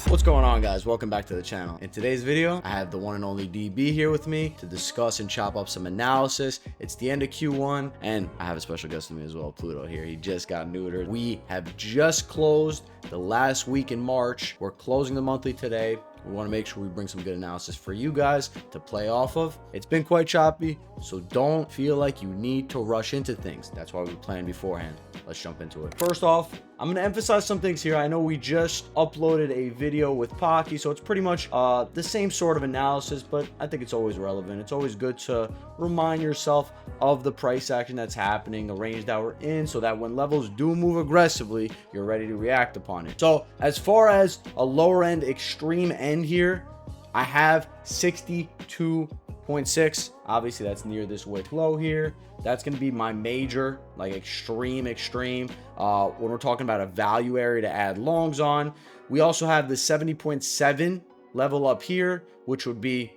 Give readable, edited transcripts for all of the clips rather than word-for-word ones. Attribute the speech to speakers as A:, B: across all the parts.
A: What's going on, guys? Welcome back to the channel. In today's video, I have the one and only DB here with me to discuss and chop up some analysis. It's the end of Q1 and I have a special guest with me as well, Pluto here. He just got neutered. We have just closed the last week in March. We're closing the monthly today. We want to make sure we bring some good analysis for you guys to play off of. It's been quite choppy, so don't feel like you need to rush into things. That's why we planned beforehand. Let's jump into it. First off, I'm going to emphasize some things here. I know we just uploaded a video with Pocky, so it's pretty much the same sort of analysis, but I think it's always relevant. It's always good to remind yourself of the price action that's happening, the range that we're in, so that when levels do move aggressively, you're ready to react upon it. So as far as a lower end extreme end here, I have 62.6. Obviously that's near this wick low here. That's going to be my major, like extreme when we're talking about a value area to add longs on. We also have the 70.7 level up here, which would be,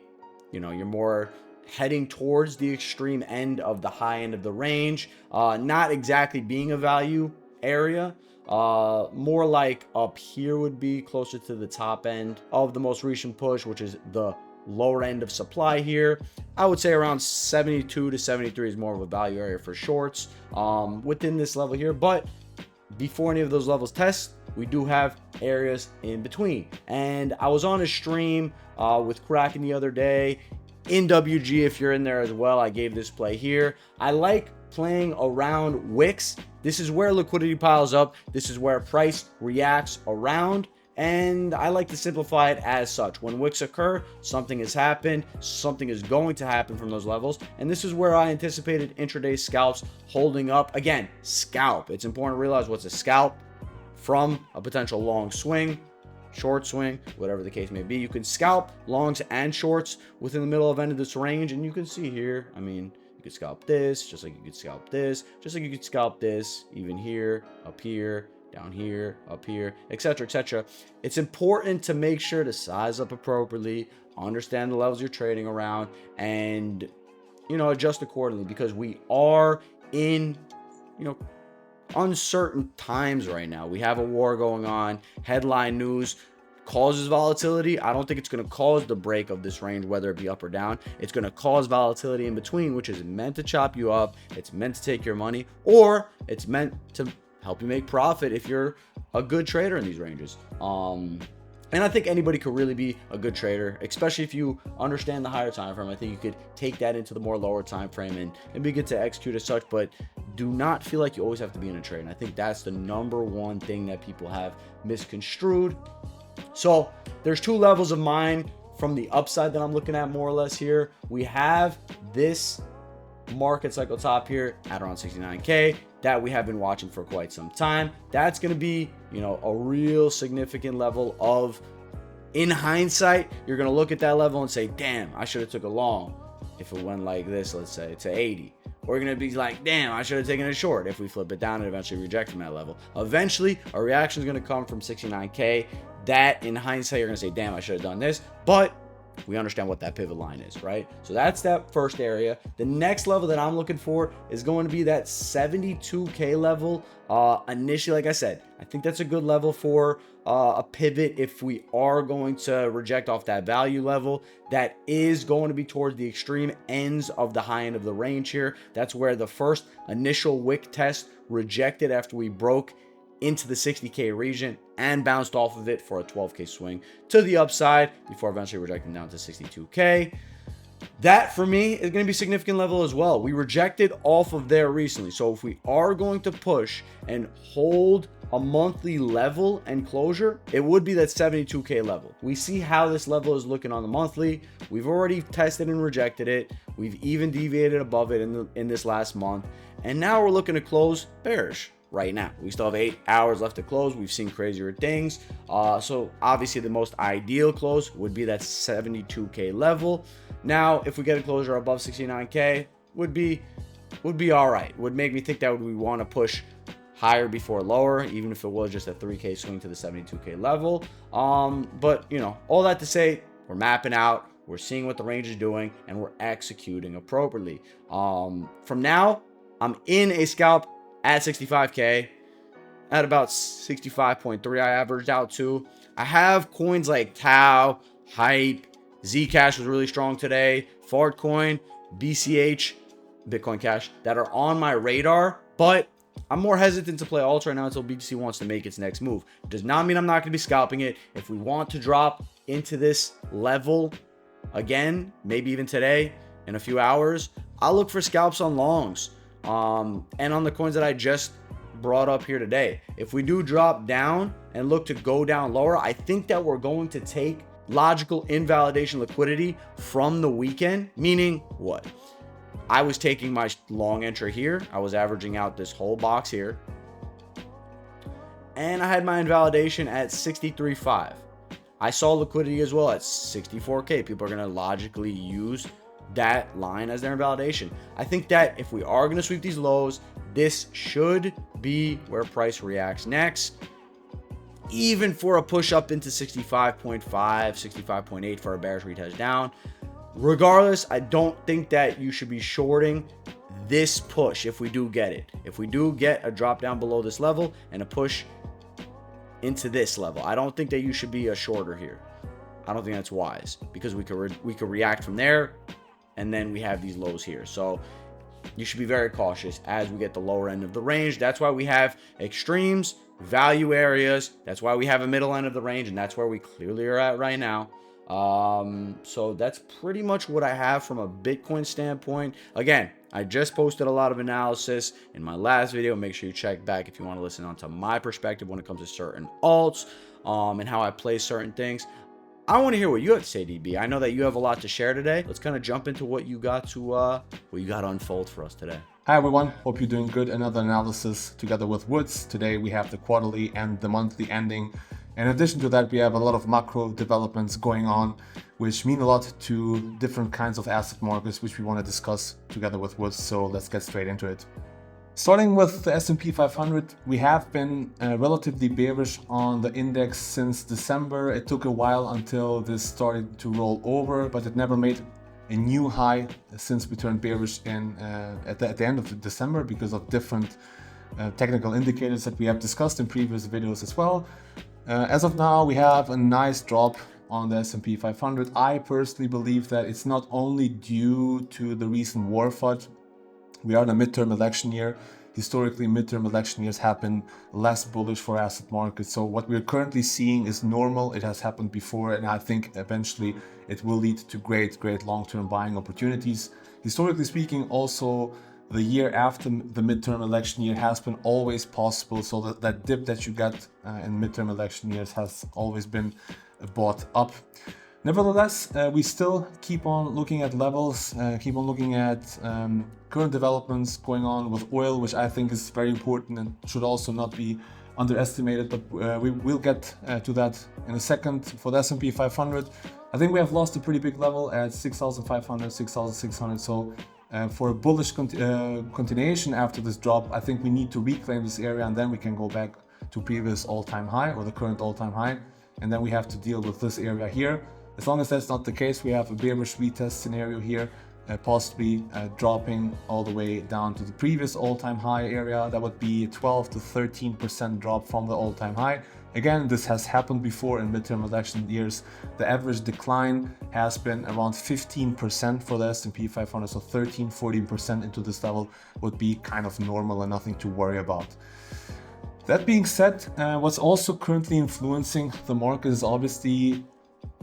A: you know, you're more heading towards the extreme end of the high end of the range, not exactly being a value area. More like up here would be closer to the top end of the most recent push, which is the lower end of supply here. I would say around 72 to 73 is more of a value area for shorts within this level here. But before any of those levels test, we do have areas in between. And I was on a stream with Kraken the other day in WG. If you're in there as well, I gave this play here. I like playing around wicks. This is where liquidity piles up. This is where price reacts around. And I like to simplify it as such. When wicks occur, something has happened, something is going to happen from those levels. And this is where I anticipated intraday scalps holding up. Again, scalp. It's important to realize what's a scalp from a potential long swing, short swing, whatever the case may be. You can scalp longs and shorts within the middle of end of this range. And you can see here, I mean, you could scalp this, just like you could scalp this, just like you could scalp this, even here, up here, down here, up here, etc., etc. It's important to make sure to size up appropriately, understand the levels you're trading around, and, you know, adjust accordingly, because we are in, you know, uncertain times right now. We have a war going on. Headline news causes volatility. I don't think it's going to cause the break of this range, whether it be up or down. It's going to cause volatility in between, which is meant to chop you up. It's meant to take your money, or it's meant to help you make profit if you're a good trader in these ranges. And I think anybody could really be a good trader, especially if you understand the higher time frame. I think you could take that into the more lower time frame and be good to execute as such, but do not feel like you always have to be in a trade. And I think that's the number one thing that people have misconstrued. So there's two levels of mine from the upside that I'm looking at more or less here. We have this market cycle top here at around 69K that we have been watching for quite some time. That's going to be, you know, a real significant level of, in hindsight, you're going to look at that level and say, damn, I should have took a long if it went like this, let's say to 80. Or you're going to be like, damn, I should have taken a short if we flip it down and eventually reject from that level. Eventually, a reaction is going to come from 69K. That, in hindsight, you're going to say, damn, I should have done this. But we understand what that pivot line is, right? So that's that first area. The next level that I'm looking for is going to be that 72K level. Initially, like I said, I think that's a good level for a pivot if we are going to reject off that value level. That is going to be towards the extreme ends of the high end of the range here. That's where the first initial wick test rejected after we broke into the 60K region and bounced off of it for a 12K swing to the upside before eventually rejecting down to 62K. That for me is going to be a significant level as well. We rejected off of there recently. So if we are going to push and hold a monthly level and closure, it would be that 72K level. We see how this level is looking on the monthly. We've already tested and rejected it. We've even deviated above it in this last month. And now we're looking to close bearish. Right now, we still have 8 hours left to close. We've seen crazier things. So obviously the most ideal close would be that 72K level. Now, if we get a closure above 69K, would be all right. Would make me think that we want to push higher before lower, even if it was just a 3K swing to the 72K level. But you know, all that to say, we're mapping out, we're seeing what the range is doing, and we're executing appropriately. From now, I'm in a scalp at 65K. at about 65.3. I averaged out to. I have coins like Tau, Hype, Zcash was really strong today, Fartcoin, BCH, Bitcoin Cash, that are on my radar, but I'm more hesitant to play alts right now until BTC wants to make its next move. It does not mean I'm not going to be scalping it. If we want to drop into this level again, maybe even today in a few hours, I'll look for scalps on longs and on the coins that I just brought up here today. If we do drop down and look to go down lower, I think that we're going to take logical invalidation liquidity from the weekend, meaning what? I was taking my long entry here. I was averaging out this whole box here. And I had my invalidation at 63.5. I saw liquidity as well at 64K. People are going to logically use that line as their invalidation. I think that if we are going to sweep these lows, this should be where price reacts next. Even for a push up into 65.5, 65.8 for a bearish retest down. Regardless, I don't think that you should be shorting this push if we do get it. If we do get a drop down below this level and a push into this level, I don't think that you should be a shorter here. I don't think that's wise because we could react from there, and then we have these lows here. So you should be very cautious as we get the lower end of the range. That's why we have extremes, value areas. That's why we have a middle end of the range, and that's where we clearly are at right now. So that's pretty much what I have from a Bitcoin standpoint. Again, I just posted a lot of analysis in my last video. Make sure you check back if you want to listen on to my perspective when it comes to certain alts, and how I play certain things. I want to hear what you have to say, DB. I know that you have a lot to share today. Let's kind of jump into what you got to unfold for us today.
B: Hi everyone, hope you're doing good. Another analysis together with Woods. Today we have the quarterly and the monthly ending. In addition to that, we have a lot of macro developments going on, which mean a lot to different kinds of asset markets, which we want to discuss together with Woods. So let's get straight into it. Starting with the S&P 500, we have been relatively bearish on the index since December. It took a while until this started to roll over, but it never made a new high since we turned bearish at the end of December because of different technical indicators that we have discussed in previous videos as well. As of now, we have a nice drop on the S&P 500. I personally believe that it's not only due to the recent war fight. We are in a midterm election year. Historically, midterm election years have been less bullish for asset markets. So what we're currently seeing is normal. It has happened before, and I think eventually it will lead to great long-term buying opportunities. Historically speaking, also the year after the midterm election year has been always possible. So that dip that you get in midterm election years has always been bought up. Nevertheless, we still keep on looking at levels, keep on looking at current developments going on with oil, which I think is very important and should also not be underestimated, but we will get to that in a second. For the S&P 500, I think we have lost a pretty big level at 6,500, 6,600. So for a bullish continuation after this drop, I think we need to reclaim this area, and then we can go back to previous all-time high or the current all-time high, and then we have to deal with this area here. As long as that's not the case, we have a bearish retest scenario here, possibly dropping all the way down to the previous all-time high area. That would be a 12 to 13% drop from the all-time high. Again, this has happened before in midterm election years. The average decline has been around 15% for the S&P 500, so 13-14% into this level would be kind of normal and nothing to worry about. That being said, what's also currently influencing the market is obviously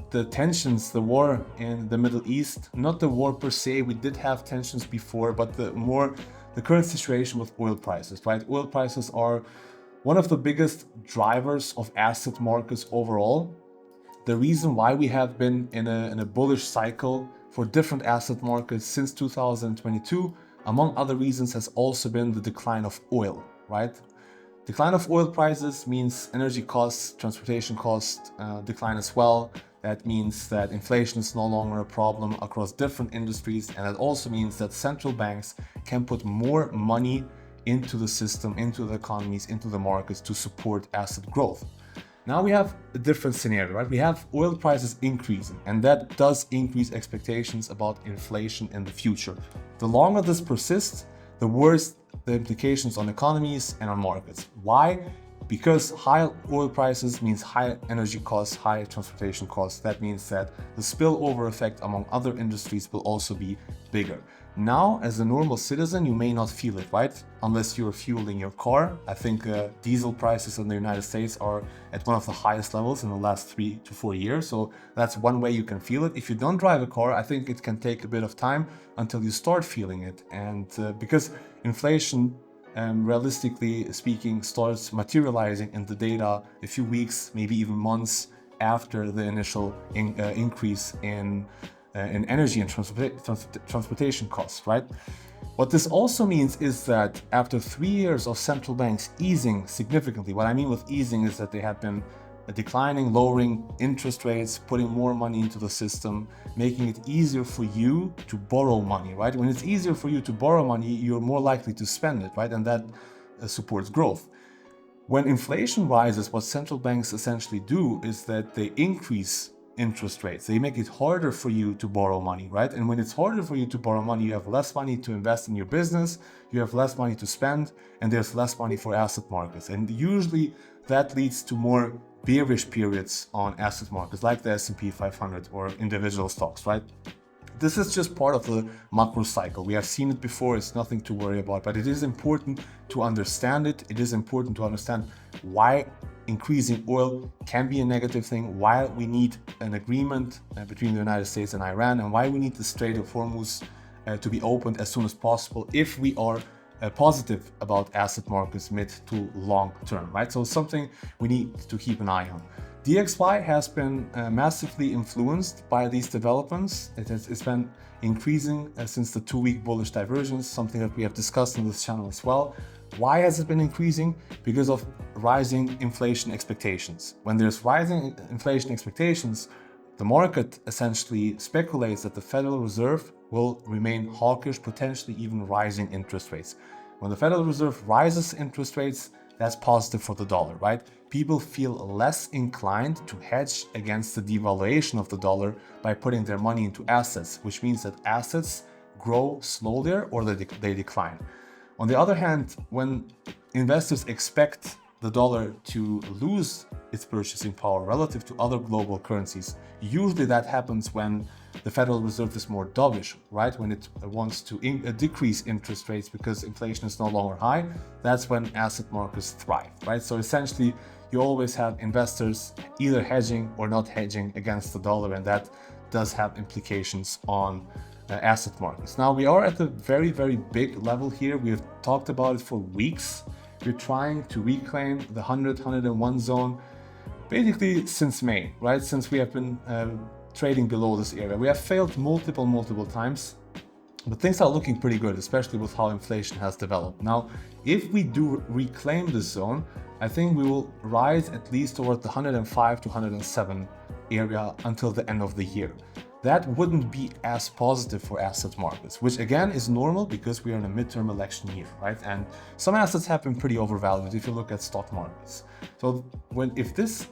B: the tensions, the war in the Middle East. Not the war per se, we did have tensions before, but the current situation with oil prices, right? Oil prices are one of the biggest drivers of asset markets overall. The reason why we have been in a bullish cycle for different asset markets since 2022, among other reasons, has also been the decline of oil, right? Decline of oil prices means energy costs, transportation costs decline as well. That means that inflation is no longer a problem across different industries, and it also means that central banks can put more money into the system, into the economies, into the markets to support asset growth. Now we have a different scenario, right? We have oil prices increasing, and that does increase expectations about inflation in the future. The longer this persists, the worse the implications on economies and on markets. Why? because high oil prices means high energy costs, high transportation costs. That means that the spillover effect among other industries will also be bigger. Now, as a normal citizen, you may not feel it, right? Unless you're fueling your car. I think diesel prices in the United States are at one of the highest levels in the last 3 to 4 years. So that's one way you can feel it. If you don't drive a car, I think it can take a bit of time until you start feeling it. And because inflation, realistically speaking, starts materializing in the data a few weeks, maybe even months after the initial increase in energy and transportation costs, right? What this also means is that after 3 years of central banks easing significantly, what I mean with easing is that they have been declining, lowering interest rates, putting more money into the system, making it easier for you to borrow money, right? When it's easier for you to borrow money, you're more likely to spend it, right? And that supports growth. When inflation rises, what central banks essentially do is that they increase interest rates. They make it harder for you to borrow money, right? And when it's harder for you to borrow money, you have less money to invest in your business, you have less money to spend, and there's less money for asset markets. And usually that leads to more bearish periods on asset markets like the S&P 500 or individual stocks, right? This is just part of the macro cycle. We have seen it before, it's nothing to worry about, but it is important to understand it. It is important to understand why increasing oil can be a negative thing, why we need an agreement between the United States and Iran, and why we need the Strait of Hormuz to be opened as soon as possible if we are positive about asset markets mid to long term, right? So something we need to keep an eye on. DXY has been massively influenced by these developments. It's been increasing since the 2-week bullish divergence, something that we have discussed in this channel as well. Why has it been increasing? Because of rising inflation expectations. When there's rising inflation expectations, the market essentially speculates that the Federal Reserve will remain hawkish, potentially even rising interest rates. When the Federal Reserve rises interest rates, that's positive for the dollar, right? People feel less inclined to hedge against the devaluation of the dollar by putting their money into assets, which means that assets grow slower or they decline. On the other hand, when investors expect the dollar to lose its purchasing power relative to other global currencies, usually that happens when the Federal Reserve is more dovish, right? When it wants to decrease interest rates because inflation is no longer high, that's when asset markets thrive, right? So essentially, you always have investors either hedging or not hedging against the dollar, and that does have implications on asset markets. Now, we are at a very, very big level here. We have talked about it for weeks. We're trying to reclaim the 100, 101 zone basically since May, right? Since we have been trading below this area. We have failed multiple times, but things are looking pretty good, especially with how inflation has developed. Now, if we do reclaim this zone, I think we will rise at least toward the 105 to 107 area until the end of the year. That wouldn't be as positive for asset markets, which again is normal because we are in a midterm election year, right? And some assets have been pretty overvalued if you look at stock markets. So if this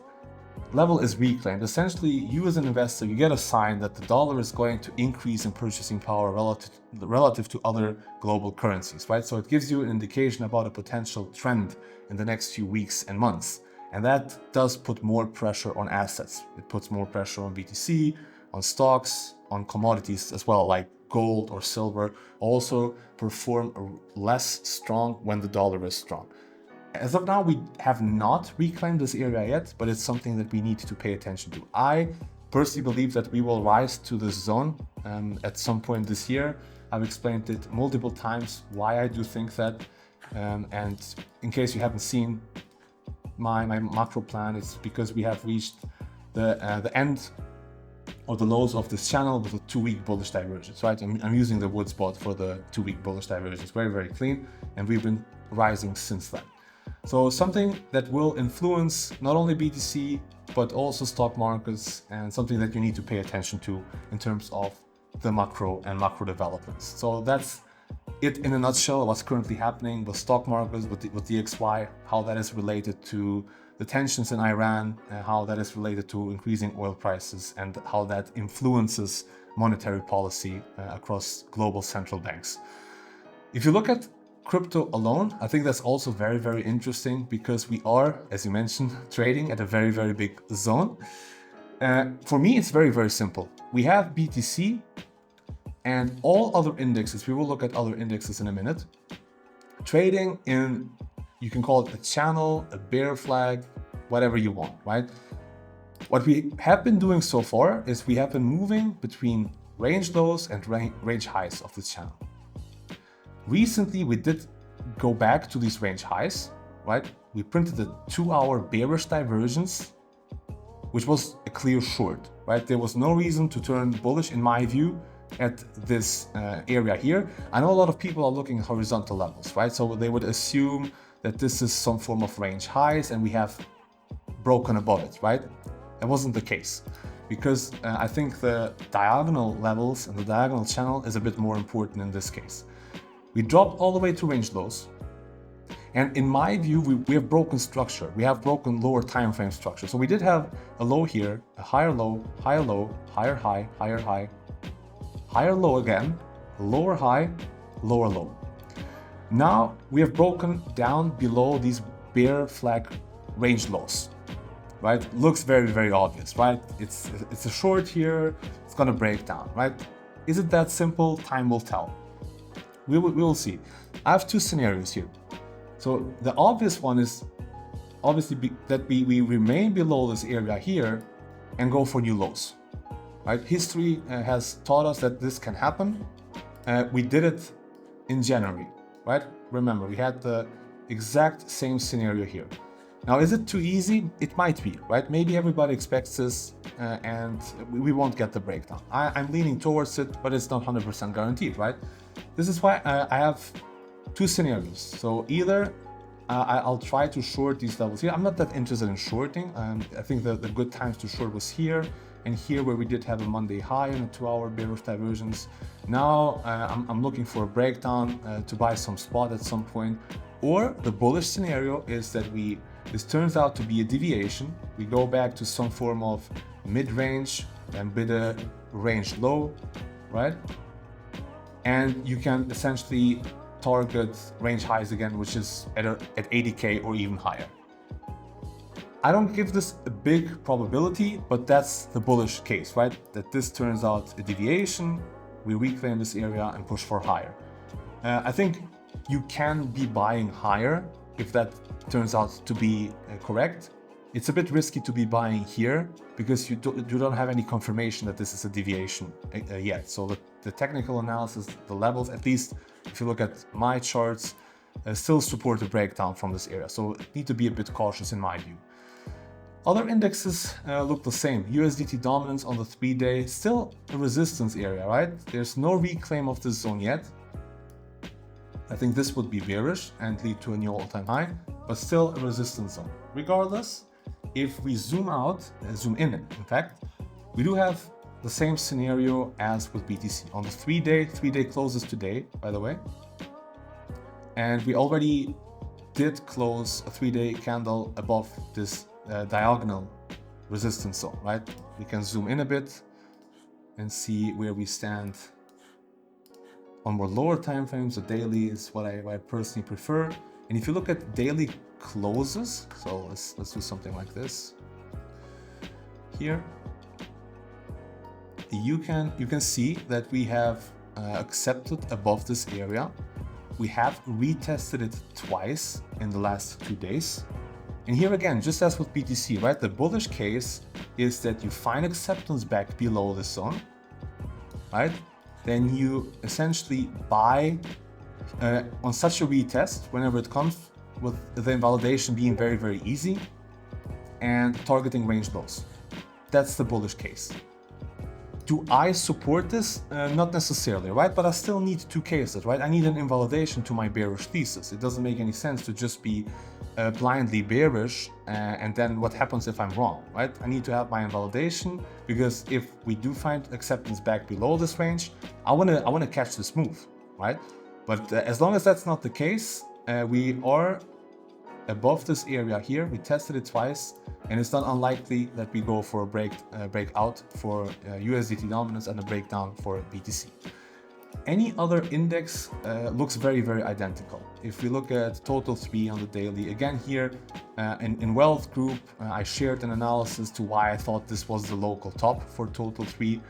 B: level is reclaimed, essentially you as an investor, you get a sign that the dollar is going to increase in purchasing power relative to other global currencies, right? So it gives you an indication about a potential trend in the next few weeks and months. And that does put more pressure on assets. It puts more pressure on BTC, on stocks, on commodities as well, like gold or silver, also perform less strong when the dollar is strong. As of now, we have not reclaimed this area yet, but it's something that we need to pay attention to. I personally believe that we will rise to this zone at some point this year. I've explained it multiple times why I do think that. And in case you haven't seen my macro plan, it's because we have reached the end or the lows of this channel with a 2-week bullish divergence, right? I'm using the wood spot for the 2-week bullish divergence, very, very clean, and we've been rising since then. So something that will influence not only BTC, but also stock markets, and something that you need to pay attention to in terms of the macro and macro developments. So that's it in a nutshell, what's currently happening with stock markets, with DXY, how that is related to the tensions in Iran, how that is related to increasing oil prices, and how that influences monetary policy across global central banks. If you look at crypto alone, I think that's also very, very interesting because we are, as you mentioned, trading at a very, very big zone. For me, it's very, very simple. We have BTC and all other indexes. We will look at other indexes in a minute. Trading in, you can call it a channel, a bear flag, whatever you want, right? What we have been doing so far is we have been moving between range lows and range highs of this channel. Recently, we did go back to these range highs, right? We printed a 2-hour bearish divergence, which was a clear short, right? There was no reason to turn bullish, in my view, at this area here. I know a lot of people are looking at horizontal levels, right? So they would assume that this is some form of range highs and we have broken above it, right? That wasn't the case because I think the diagonal levels and the diagonal channel is a bit more important in this case. We dropped all the way to range lows. And in my view, we have broken structure. We have broken lower time frame structure. So we did have a low here, a higher low, higher low, higher high, higher high, higher low again, lower high, lower low. Now we have broken down below these bear flag range lows, right? Looks very, very obvious, right? It's a short here, it's gonna break down, right? Is it that simple? Time will tell. We will see. I have two scenarios here. So the obvious one is obviously that we remain below this area here and go for new lows, right? History has taught us that this can happen. We did it in January, right? Remember, we had the exact same scenario here. Now, is it too easy? It might be, right? Maybe everybody expects this and we won't get the breakdown. I'm leaning towards it, but it's not 100% guaranteed, right? This is why I have two scenarios. So either I'll try to short these levels here. I'm not that interested in shorting. I think the good times to short was here and here where we did have a Monday high and a 2-hour bearish divergence. Now I'm looking for a breakdown to buy some spot at some point. Or the bullish scenario is that this turns out to be a deviation. We go back to some form of mid-range and bid a range low, right? And you can essentially target range highs again, which is at 80K or even higher. I don't give this a big probability, but that's the bullish case, right? That this turns out a deviation, we reclaim this area and push for higher. I think you can be buying higher if that turns out to be correct. It's a bit risky to be buying here because you don't have any confirmation that this is a deviation yet. So the technical analysis, the levels, at least if you look at my charts, still support a breakdown from this area. So need to be a bit cautious in my view. Other indexes look the same. USDT dominance on the 3-day, still a resistance area, right? There's no reclaim of this zone yet. I think this would be bearish and lead to a new all-time high, but still a resistance zone. Regardless, if we zoom in, in fact, we do have the same scenario as with BTC. On the 3-day closes today, by the way. And we already did close a 3-day candle above this diagonal resistance zone, right? We can zoom in a bit and see where we stand on more lower time frames. The daily is what I personally prefer. And if you look at daily closes, so let's do something like this here. You can see that we have accepted above this area. We have retested it twice in the last 2 days. And here again, just as with BTC, right? The bullish case is that you find acceptance back below the zone, right? Then you essentially buy on such a retest whenever it comes, with the invalidation being very, very easy and targeting range lows. That's the bullish case. Do I support this? Not necessarily, right? But I still need two cases, right? I need an invalidation to my bearish thesis. It doesn't make any sense to just be blindly bearish and then what happens if I'm wrong, right? I need to have my invalidation because if we do find acceptance back below this range, I wanna catch this move, right? But as long as that's not the case, we are above this area here. We tested it twice, and it's not unlikely that we go for a breakout for USDT dominance and a breakdown for BTC. Any other index looks very, very identical. If we look at total 3 on the daily, again here in Wealth Group, I shared an analysis to why I thought this was the local top for total 3.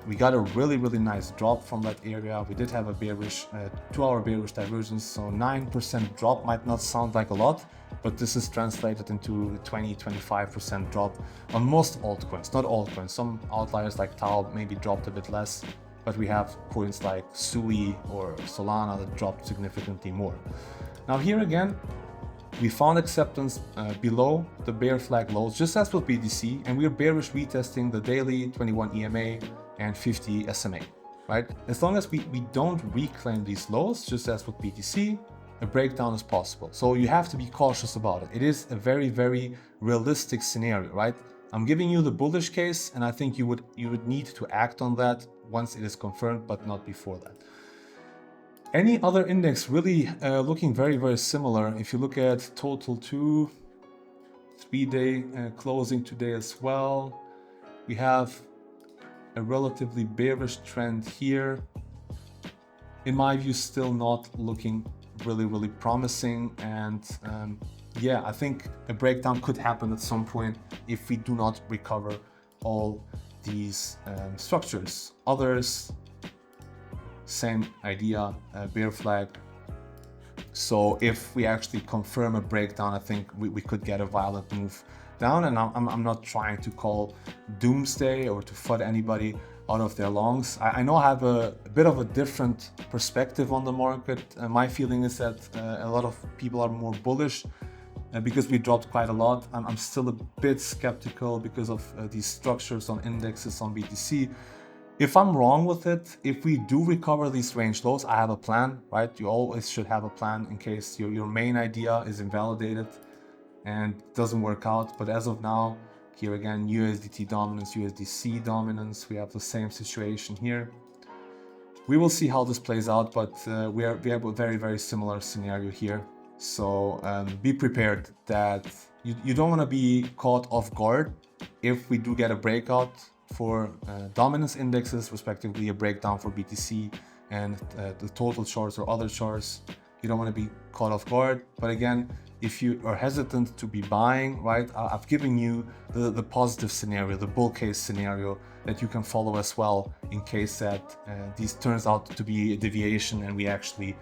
B: We got a really, really nice drop from that area. We did have a bearish 2-hour bearish divergence, so 9% drop might not sound like a lot, but this is translated into 20-25% drop on most altcoins. Not all coins, some outliers like Tau maybe dropped a bit less, but we have coins like Sui or Solana that dropped significantly more. Now here again, we found acceptance below the bear flag lows, just as with BTC, and we're bearish retesting the daily 21 EMA and 50 SMA, right? As long as we don't reclaim these lows, just as with BTC, a breakdown is possible. So you have to be cautious about it. It is a very, very realistic scenario, right? I'm giving you the bullish case, and I think you would need to act on that once it is confirmed, but not before that. Any other index really looking very, very similar. If you look at total 2, 3-day closing today as well, we have a relatively bearish trend here. In my view, still not looking really, really promising. And yeah, I think a breakdown could happen at some point if we do not recover all these structures. Others, same idea, bear flag. So if we actually confirm a breakdown, I think we could get a violent move down. And I'm not trying to call doomsday or to FUD anybody out of their longs. I know I have a bit of a different perspective on the market. My feeling is that a lot of people are more bullish because we dropped quite a lot. I'm still a bit skeptical because of these structures on indexes on BTC. If I'm wrong with it, if we do recover these range lows, I have a plan, right? You always should have a plan in case your main idea is invalidated and doesn't work out. But as of now, here again, USDT dominance, USDC dominance, we have the same situation here. We will see how this plays out, but we have a very, very similar scenario here. So be prepared that you don't want to be caught off guard if we do get a breakout for dominance indexes, respectively a breakdown for BTC and the total charts or other charts. You don't want to be caught off guard. But again, if you are hesitant to be buying, right, I've given you the positive scenario, the bull case scenario that you can follow as well in case that these turns out to be a deviation and we actually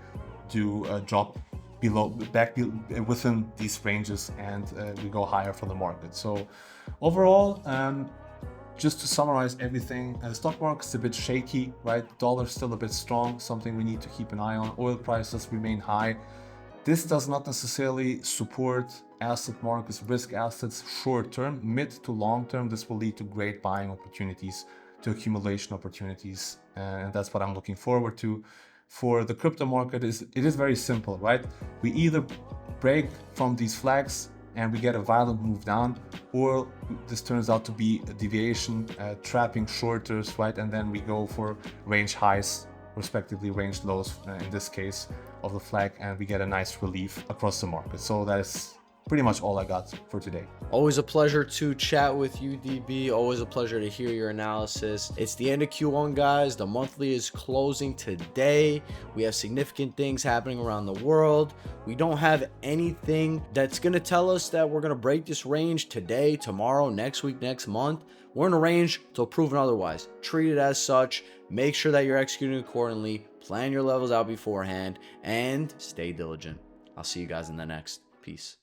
B: do drop within these ranges and we go higher for the market. So overall, just to summarize everything, the stock market's a bit shaky, right? Dollar's still a bit strong, something we need to keep an eye on. Oil prices remain high. This does not necessarily support asset markets, risk assets short term. Mid to long term, this will lead to great buying opportunities, to accumulation opportunities, and that's what I'm looking forward to. For the crypto market, it is very simple, right? We either break from these flags and we get a violent move down, or this turns out to be a deviation, trapping shorters, right? And then we go for range highs, respectively range lows in this case of the flag, and we get a nice relief across the market. So that is pretty much all I got for today.
A: Always a pleasure to chat with you, DB. Always a pleasure to hear your analysis. It's the end of Q1, guys. The monthly is closing today. We have significant things happening around the world. We don't have anything that's going to tell us that we're going to break this range today, tomorrow, next week, next month. We're in a range till proven otherwise. Treat it as such. Make sure that you're executing accordingly. Plan your levels out beforehand and stay diligent. I'll see you guys in the next. Peace.